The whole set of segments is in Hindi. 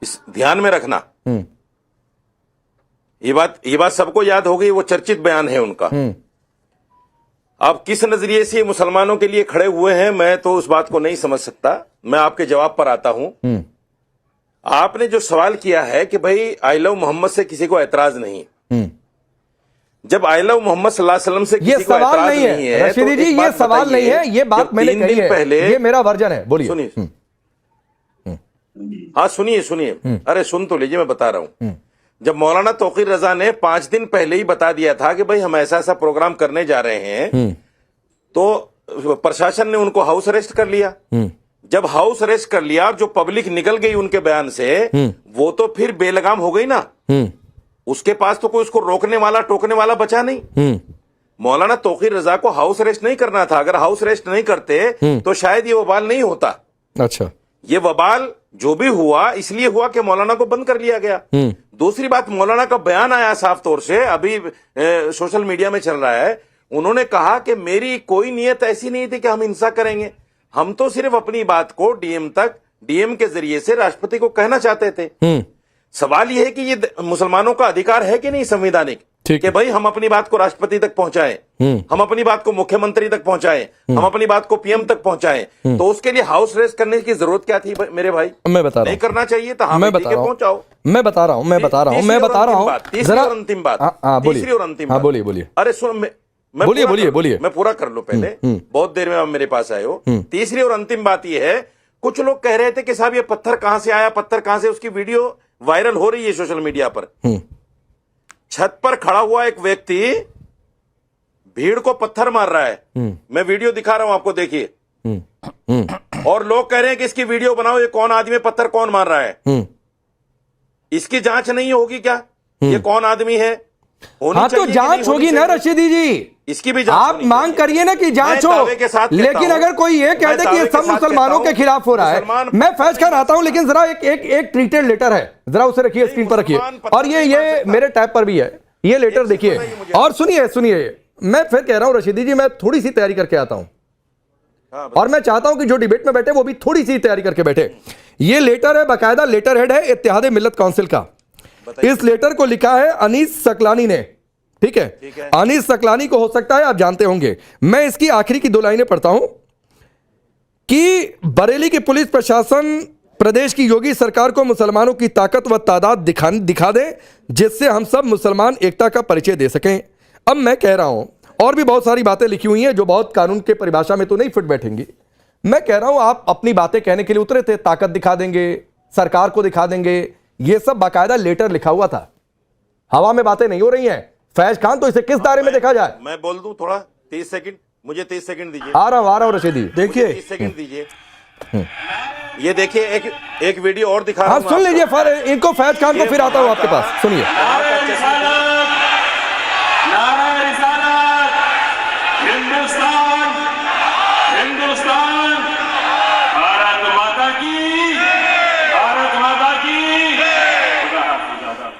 इस ध्यान में रखना। ये बात सबको याद हो गई, वो चर्चित बयान है उनका। आप किस नजरिए से मुसलमानों के लिए खड़े हुए हैं, मैं तो उस बात को नहीं समझ सकता। मैं आपके जवाब पर आता हूं। आपने जो सवाल किया है कि भाई आई लव मोहम्मद से किसी को ऐतराज नहीं, जब आई लव मोहम्मद सल्लल्लाहु अलैहि वसल्लम से किसी को ऐतराज नहीं है, रशीदी जी, ये सवाल नहीं है, ये बात मैंने कही है, पहले ये मेरा वर्जन है। बोलिए। सुनिए, हाँ सुनिए, अरे सुन तो लीजिए, मैं बता रहा हूं। जब मौलाना तौकीर रजा ने 5 दिन पहले ही बता दिया था कि भाई हम ऐसा ऐसा प्रोग्राम करने जा रहे हैं, तो प्रशासन ने उनको हाउस अरेस्ट कर लिया। जब हाउस अरेस्ट कर लिया, जो पब्लिक निकल गई उनके बयान से, वो तो फिर बेलगाम हो गई ना। उसके पास तो कोई उसको रोकने वाला टोकने वाला बचा नहीं। मौलाना तौकीर रजा को हाउस अरेस्ट नहीं करना था। अगर हाउस अरेस्ट नहीं करते तो शायद ये वबाल नहीं होता। अच्छा, ये वबाल जो भी हुआ इसलिए हुआ कि मौलाना को बंद कर लिया गया। दूसरी बात, मौलाना का बयान आया साफ तौर से, अभी सोशल मीडिया में चल रहा है। उन्होंने कहा कि मेरी कोई नीयत ऐसी नहीं थी कि हम हिंसा करेंगे, हम तो सिर्फ अपनी बात को डीएम के जरिए से राष्ट्रपति को कहना चाहते थे। सवाल यह है कि ये मुसलमानों का अधिकार है कि नहीं संवैधानिक, कि भाई हम अपनी बात को राष्ट्रपति तक पहुंचाएं, हम अपनी बात को मुख्यमंत्री तक पहुंचाएं, हम अपनी बात को पीएम तक पहुंचाएं। तो उसके लिए हाउस अरेस्ट करने की जरूरत क्या थी मेरे भाई? मैं बता रहा हूं, नहीं करना चाहिए था। मैं बता रहा हूं, मैं बता रहा हूं। तीसरी और अंतिम बात, तीसरी और अंतिम बात। बोलिए। अरे सुन, बोलिए, मैं पूरा कर लूं पहले, बहुत देर में आप मेरे पास आए हो। तीसरी और अंतिम बात यह है, कुछ लोग कह रहे थे कि साहब ये पत्थर कहां से आया, पत्थर कहां से, उसकी वीडियो वायरल हो रही है सोशल मीडिया पर। छत पर खड़ा हुआ एक व्यक्ति भीड़ को पत्थर मार रहा है। मैं वीडियो दिखा रहा हूं आपको, देखिए। और लोग कह रहे हैं कि इसकी वीडियो बनाओ, ये कौन आदमी है, पत्थर कौन मार रहा है। इसकी जांच नहीं होगी क्या, ये कौन आदमी है? हाँ, तो जांच होगी ना रशीदी जी, इसकी भी आप मांग करिए ना कि जांच हो। लेकिन अगर कोई ये कहते कि ये सब मुसलमानों के खिलाफ हो रहा है, मैं फैज खान आता हूं, लेकिन जरा एक ट्रीटेड लेटर है, जरा उसे रखिए स्क्रीन पर रखिए। और ये मेरे टैब पर भी है, ये लेटर देखिए और सुनिए। मैं फिर कह रहा हूं रशीदी जी, मैं थोड़ी सी तैयारी करके आता हूं, और मैं चाहता हूं कि जो डिबेट में बैठे वो भी थोड़ी सी तैयारी करके बैठे। ये लेटर है, बाकायदा लेटर हेड है इत्तेहाद मिल्लत काउंसिल का। इस लेटर को लिखा है अनीस सकलानी ने, ठीक है। अनीस सकलानी को हो सकता है आप जानते होंगे। मैं इसकी आखिरी की 2 लाइनें पढ़ता हूं कि बरेली की पुलिस प्रशासन प्रदेश की योगी सरकार को मुसलमानों की ताकत व तादाद दिखा दे, जिससे हम सब मुसलमान एकता का परिचय दे सकें। अब मैं कह रहा हूं, और भी बहुत सारी बातें लिखी हुई हैं जो बहुत कानून के परिभाषा में तो नहीं फिट बैठेंगी। मैं कह रहा हूं आप अपनी बातें कहने के लिए उतरे थे, ताकत दिखा देंगे, सरकार को दिखा देंगे, ये सब बाकायदा लेटर लिखा हुआ था। हवा में बातें नहीं हो रही हैं। फैज खान, तो इसे किस दायरे में देखा जाए? मैं बोल दूं थोड़ा, 30 सेकंड, मुझे 30 सेकंड दीजिए। आ रहा हूं रशीदी, देखिए 30 सेकंड दीजिए। ये देखिए, एक वीडियो और दिखा रहा हूं। हाँ, सुन लीजिए, फिर इनको फैज खान को फिर आता हूं आपके पास, सुनिए।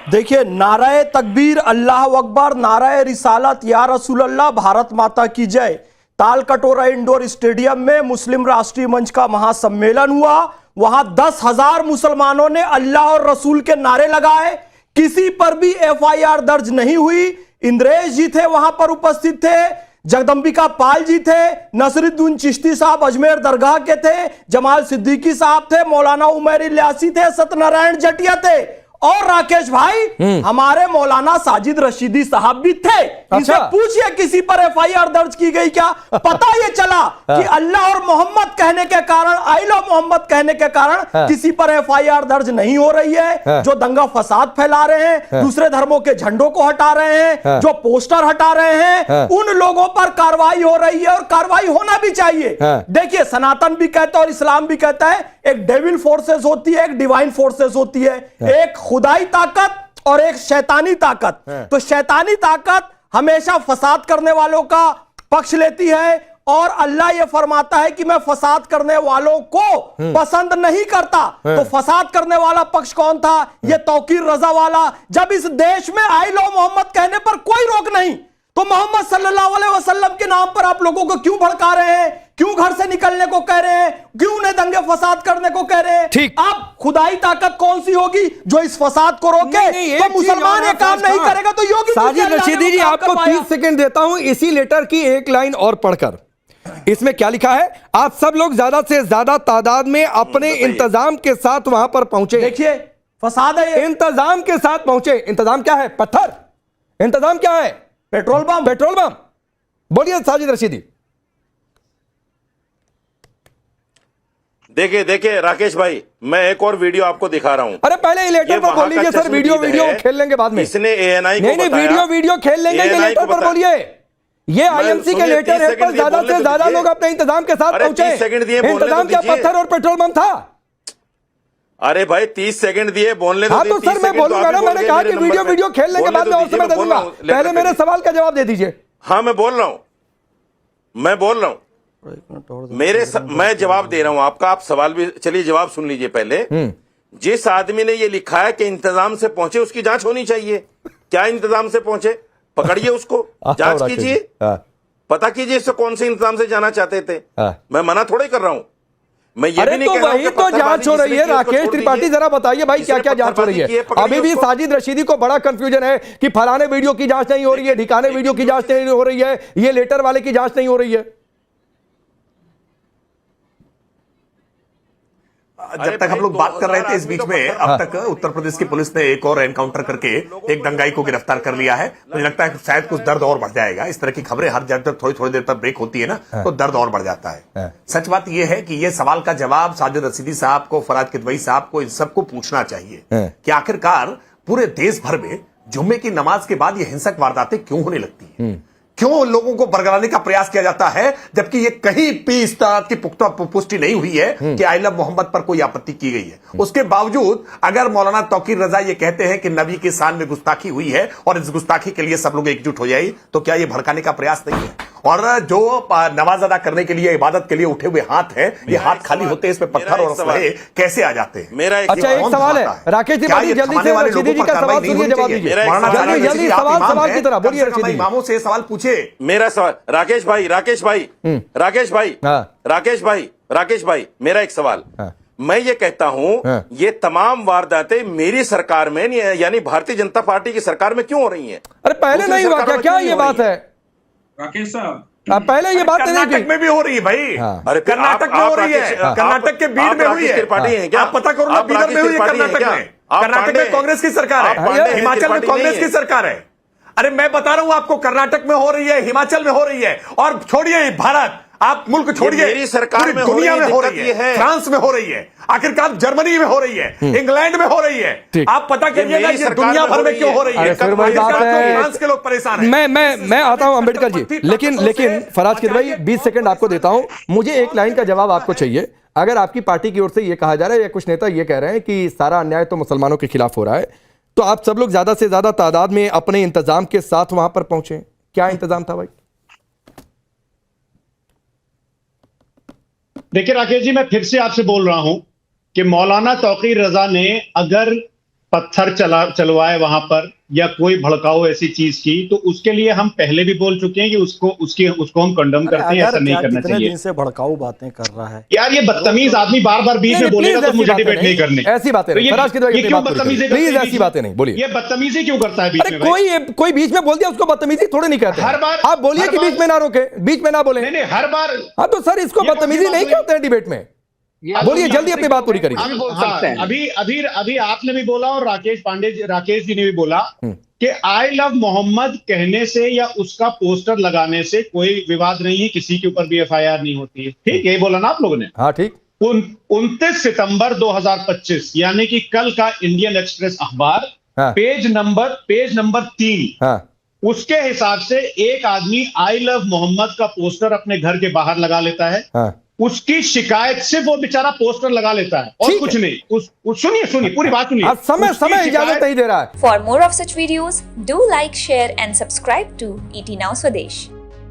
देखिए, नाराए तकबीर, अल्लाह अकबर, नाराए रिसालत, या रसूल अल्लाह, भारत माता की जय। ताल कटोरा इंडोर स्टेडियम में मुस्लिम राष्ट्रीय मंच का महासम्मेलन हुआ। वहां 10,000 मुसलमानों ने अल्लाह और रसूल के नारे लगाए। किसी पर भी एफआईआर दर्ज नहीं हुई। इंद्रेश जी थे वहां पर उपस्थित थे, जगदम्बिका पाल जी थे, नसरुद्दीन चिश्ती साहब अजमेर दरगाह के थे, जमाल सिद्दीकी साहब थे, मौलाना उमर इलियासी थे, सत्यनारायण जटिया थे, और राकेश भाई हमारे मौलाना साजिद रशीदी साहब भी थे। इनसे पूछिए किसी पर एफआईआर दर्ज की गई क्या? पता ये चला कि अल्लाह और मोहम्मद कहने के कारण, आई लव मोहम्मद कहने के कारण किसी पर एफआईआर दर्ज नहीं हो रही है। जो दंगा फसाद फैला रहे हैं, दूसरे धर्मों के झंडों को हटा रहे हैं, जो पोस्टर हटा रहे हैं, उन लोगों पर कार्रवाई हो रही है और कार्रवाई होना भी चाहिए। देखिए, सनातन भी कहता है और इस्लाम भी कहता है, एक डेविल फोर्सेस होती है, एक डिवाइन फोर्सेस होती है, एक खुदाई ताकत और एक शैतानी ताकत। तो शैतानी ताकत हमेशा फसाद करने वालों का पक्ष लेती है, और अल्लाह ये फरमाता है कि मैं फसाद करने वालों को पसंद नहीं करता। तो फसाद करने वाला पक्ष कौन था? ये तौकीर रजा वाला। जब इस देश में आई लव मोहम्मद कहने पर कोई रोक नहीं, तो मोहम्मद सल्लल्लाहु अलैहि वसल्लम के नाम पर आप लोगों को क्यों भड़का रहे हैं, क्यों घर से निकलने को कह रहे हैं, क्यों उन्हें दंगे फसाद करने को कह रहे हैं? ठीक। आप खुदाई ताकत कौन सी होगी जो इस फसाद को रोके? तो मुसलमान ये काम नहीं करेगा तो योगी साजिद रशीदी जी, आपको 30 सेकंड देता हूं इसी लेटर की एक लाइन और पढ़कर। इसमें क्या लिखा है? आप सब लोग ज्यादा से ज्यादा तादाद में अपने इंतजाम के साथ वहां पर पहुंचे। देखिए फसाद है ये। इंतजाम के साथ पहुंचे। इंतजाम क्या है? पत्थर। इंतजाम क्या है? Petrol pump. Petrol pump. बोलिए साजिद रशीदी। देखिए राकेश भाई, मैं एक और वीडियो आपको दिखा रहा हूं। अरे पहले ये लेटर पर बोल लीजिए सर, वीडियो खेल लेंगे बाद में। इसने एएनआई को नहीं, वीडियो खेल लेंगे। ये लेटर पर बोलिए। ये आईएमसी के लेटर है पर ज्यादा से ज्यादा लोग अपने इंतजाम के साथ पहुंचे। इंतजाम क्या पत्थर और पेट्रोल पंप था? अरे भाई 30 सेकंड दिए बोलने दो। हाँ तो सर मैं बोलूंगा ना, मैंने कहा कि वीडियो खेल लेंगे बाद में और समय दे दूंगा। पहले मेरे सवाल का जवाब दे दीजिए। हाँ मैं बोल रहा हूं मैं जवाब दे रहा हूं आपका। आप सवाल भी चलिए जवाब सुन लीजिए पहले। जिस आदमी ने ये लिखा है कि इंतजाम से पहुंचे, उसकी जांच होनी चाहिए। क्या इंतजाम से पहुंचे? पकड़िए उसको, जांच कीजिए, पता कीजिए इससे कौन से इंतजाम से जाना चाहते थे। मैं मना थोड़ा ही कर रहा हूं। मैं ये भी नहीं कह रहा हूं कि तो जांच हो रही है। राकेश त्रिपाठी जरा बताइए भाई क्या क्या जांच हो रही है? अभी भी साजिद रशीदी को बड़ा कंफ्यूजन है कि फलाने वीडियो की जांच नहीं हो रही है, ढिकाने वीडियो की जांच नहीं हो रही है, ये लेटर वाले की जांच नहीं हो रही है। जब तक हम लोग बात कर रहे थे इस बीच में अब तक उत्तर प्रदेश की पुलिस ने एक और एनकाउंटर करके एक दंगाई को गिरफ्तार कर लिया है। मुझे लगता है शायद कुछ दर्द और बढ़ जाएगा। इस तरह की खबरें हर जब तक थोड़ी देर पर ब्रेक होती है ना तो दर्द और बढ़ जाता है। सच बात यह है कि यह सवाल का जवाब साजिद रशीदी साहब को, फराज किदवई साहब को, इन सबको पूछना चाहिए कि आखिरकार पूरे देश भर में जुम्मे की नमाज के बाद ये हिंसक वारदातें क्यों होने लगती है, क्यों लोगों को बरगलाने का प्रयास किया जाता है, जबकि ये कहीं भी इस तरह की पुख्ता पुष्टि नहीं हुई है कि आई लव मोहम्मद पर कोई आपत्ति की गई है। उसके बावजूद अगर मौलाना तौकीर रजा ये कहते हैं कि नबी की शान में गुस्ताखी हुई है और इस गुस्ताखी के लिए सब लोग एकजुट हो जाए, तो क्या ये भड़काने का प्रयास नहीं है? और जो नमाज अदा करने के लिए, इबादत के लिए उठे हुए हाथ हैं, ये हाथ खाली होते हैं, इसमें पत्थर और असलहे कैसे आ जाते हैं? मेरा अच्छा एक सवाल है राकेश जी, जल्दी से रशीदी जी का सवाल सुनिए, जवाब दीजिए जल्दी। सवाल की तरह बोलिए रशीदी। इमामों से सवाल पूछे। मेरा सवाल राकेश भाई, मेरा एक सवाल। मैं ये कहता हूं ये तमाम वारदातें मेरी सरकार में यानी भारतीय जनता पार्टी की सरकार में क्यों हो रही हैं? अरे पहले नहीं हुआ क्या ये बात है राकेश साहब? पहले ये बात कर्नाटक में भी हो रही है भाई। अरे कर्नाटक में हो रही है, कर्नाटक के बीड में हुई है। आप पता करो ना, बीदर में हुई है कर्नाटक में। कर्नाटक में कांग्रेस की सरकार है, हिमाचल में कांग्रेस की सरकार है। अरे मैं बता रहा हूं आपको, कर्नाटक में हो रही है, हिमाचल में हो रही है, और छोड़िए भारत, आप मुल्क छोड़िए, मेरी सरकार में दुनिया में हो रही है, फ्रांस में हो रही है, आखिरकार जर्मनी में हो रही है, इंग्लैंड में हो रही है। आप पता करिएगा ये दुनिया भर में क्यों हो रही है। फ्रांस के लोग परेशान हैं। मैं आता हूं अंबेडकर जी, लेकिन फराज किदवई 20 सेकंड आपको देता हूं। मुझे एक लाइन का जवाब आपको चाहिए। अगर आपकी पार्टी की ओर से यह कहा जा रहा है या कुछ नेता ये कह रहे हैं कि सारा अन्याय तो मुसलमानों के खिलाफ हो रहा है, तो आप सब लोग ज्यादा से ज्यादा तादाद में अपने इंतजाम के साथ वहां पर पहुंचे। क्या इंतजाम था भाई? देखिए राकेश जी, मैं फिर से आपसे बोल रहा हूं कि मौलाना तौकीर रजा ने अगर पत्थर चलवाए वहां पर या कोई भड़काओ ऐसी चीज की, तो उसके लिए हम पहले भी बोल चुके हैं कि उसको हम कंडम करते हैं, ऐसा नहीं करना चाहिए। दिन से भड़काऊ बातें कर रहा है यार, ये बदतमीज आदमी बार बार बीच में बोलेगा तो मुझे डिबेट नहीं करनी। ऐसी बातें नहीं, फराज किदवई क्यों बदतमीजी, प्लीज ऐसी बातें नहीं बोलिए। ये बदतमीजी क्यों करता है बीच में? कोई बीच में बोल दिया उसको बदतमीजी थोड़े नहीं कहते। हर बार आप बोलिए कि बीच में ना रोके, बीच में ना बोले। नहीं, हर बार। हाँ तो सर इसको बदतमीजी नहीं कहते हैं डिबेट में। बोलिए जल्दी अपनी बात पूरी करिए। अभी आपने भी बोला और राकेश जी ने भी बोला कि आई लव मोहम्मद कहने से या उसका पोस्टर लगाने से कोई विवाद नहीं है, किसी के ऊपर भी एफआईआर नहीं होती है। ठीक है, बोला ना आप लोगों ने? हाँ ठीक। 29 सितंबर 2025 यानी कि कल का इंडियन एक्सप्रेस अखबार पेज नंबर 3, उसके हिसाब से एक आदमी आई लव मोहम्मद का पोस्टर अपने घर के बाहर लगा लेता है। उसकी शिकायत से वो बेचारा पोस्टर लगा लेता है और कुछ नहीं। सुनिए पूरी बात सुनिए। समय इजाजत नहीं दे रहा है। For more of such videos, do like, share and subscribe to ET Now Swadesh.